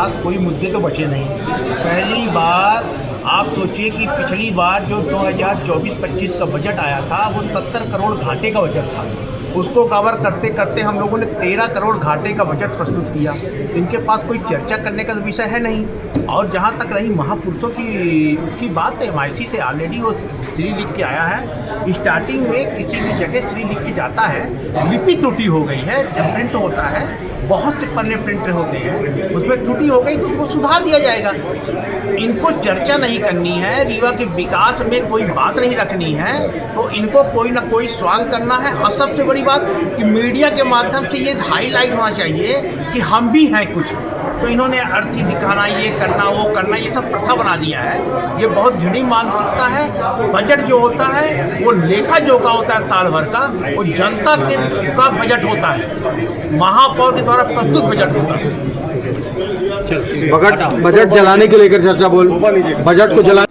पास कोई मुद्दे तो बचे नहीं। पहली बार आप सोचिए कि पिछली बार जो 2024-25 का बजट आया था वो 70 करोड़ घाटे का बजट था। उसको कवर करते करते हम लोगों ने 13 करोड़ घाटे का बजट प्रस्तुत किया। इनके पास कोई चर्चा करने का विषय है नहीं। और जहाँ तक रही महापुरुषों की उसकी बात, MIC से ऑलरेडी वो श्री लिख के आया है। स्टार्टिंग में किसी भी जगह श्री लिख के जाता है, लिपि त्रुटि हो गई है, जब प्रिंट होता है बहुत से पन्ने प्रिंट होते हैं, उसमें त्रुटि हो गई तो उसको सुधार दिया जाएगा। इनको चर्चा नहीं करनी है, रीवा के विकास में कोई बात नहीं रखनी है, तो इनको कोई ना कोई स्वांग करना है। और सबसे बड़ी बात कि मीडिया के माध्यम से ये हाईलाइट होना चाहिए कि हम भी हैं कुछ। तो इन्होंने अर्थी दिखाना, ये करना वो करना, ये सब प्रथा बना दिया है। ये बहुत घृणित मानसिकता है। बजट जो होता है वो लेखा जोखा होता है साल भर का, वो जनता के का बजट होता है, महापौर के द्वारा प्रस्तुत बजट होता है। बजट जलाने के लेकर चर्चा बजट को जला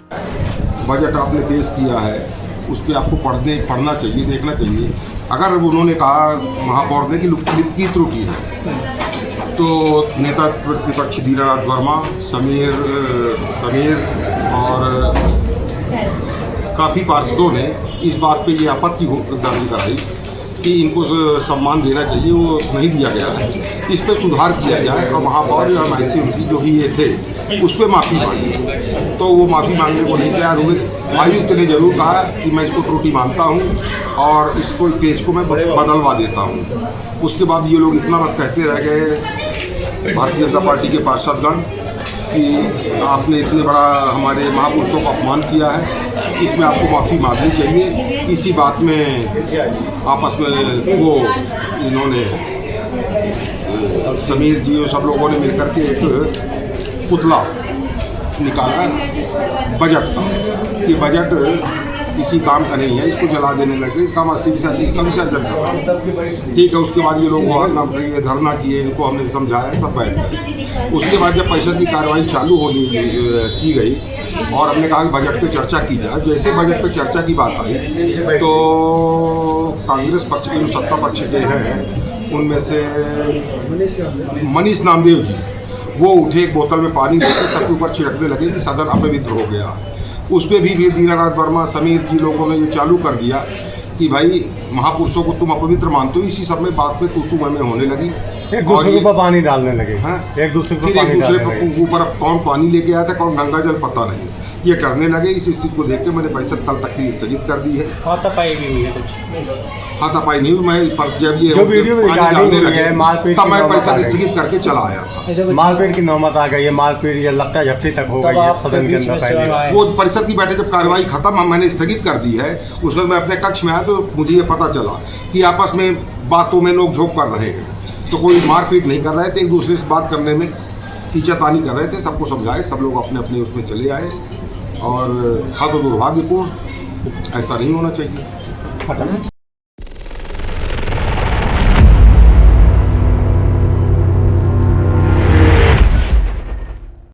बजट आपने पेश किया है, उस पर आपको पढ़ना चाहिए, देखना चाहिए। अगर उन्होंने कहा महापौर ने कि लिपि की त्रुटि है, तो नेता प्रतिपक्ष दीनानाथ वर्मा, समीर और काफ़ी पार्षदों ने इस बात पे ये आपत्ति दर्ज कराई कि इनको सम्मान देना चाहिए, वो नहीं दिया गया है। इस पे सुधार किया जाए और महापौर या MIC उनकी जो भी ये थे उस पर माफ़ी मांगी। तो वो माफ़ी मांगने को नहीं तैयार हुए। आयुक्त ने जरूर कहा कि मैं इसको त्रुटि मानता हूँ और इसको पेज को मैं बदलवा देता हूँ। उसके बाद ये लोग इतना बस कहते रह गए भारतीय जनता पार्टी के पार्षदगण कि आपने इतने बड़ा हमारे महापुरुषों का अपमान किया है, इसमें आपको माफ़ी मांगनी चाहिए। इसी बात में आपस में वो इन्होंने समीर जी और सब लोगों ने मिलकर के एक पुतला निकाला बजट का कि बजट किसी काम का नहीं है, इसको जला देने लगे, इसका विसर्जन कर। ठीक है, उसके बाद ये लोग धरना किए, इनको हमने समझाया, सब बैठ गए। उसके बाद जब परिषद की कार्रवाई चालू की गई और हमने कहा कि बजट पे चर्चा की जाए, जैसे बजट पे चर्चा की बात आई तो कांग्रेस पक्ष के जो सत्ता पक्ष के हैं उनमें से मनीष नामदेव जी वो उठे, एक बोतल में पानी लेकर सबके ऊपर छिड़कने लगे कि सदन अपवित्र हो गया। उस पर भी दीनानाथ वर्मा, समीर जी लोगों ने ये चालू कर दिया कि भाई महापुरुषों को तुम अपवित्र मानते हो। इसी सब में बात में तू मैं होने लगी, एक दूसरे के ऊपर पानी डालने लगे। हाँ? एक दूसरे के ऊपर कौन पानी लेके आया था, कौन गंगा जल पता नहीं, ये करने लगे। इस स्थिति को देख के मैंने परिषद कल तक के लिए स्थगित कर दी है। हाथापाई भी हुई है कुछ, हाथापाई नहीं हुई। मैं जब ये पानी डालने लगे तब मैं परिषद स्थगित करके चला आया था। मारपीट की नौबत आ गई है, मारपीट या लट्टा झपटी तक हो गई है सदन के अंदर। पहले वो परिषद की बैठक जब कार्रवाई खत्म मैंने स्थगित कर दी है, उस वक्त मैं अपने कक्ष में आया तो मुझे ये पता चला कि आपस में बातों में नोक झोंक कर रहे हैं, तो कोई मारपीट नहीं कर रहे थे, एक दूसरे से बात करने में खींचातानी कर रहे थे। सबको समझाए, सब लोग अपने अपने उसमें चले आए और था तो दुर्भाग्यपूर्ण, ऐसा नहीं होना चाहिए।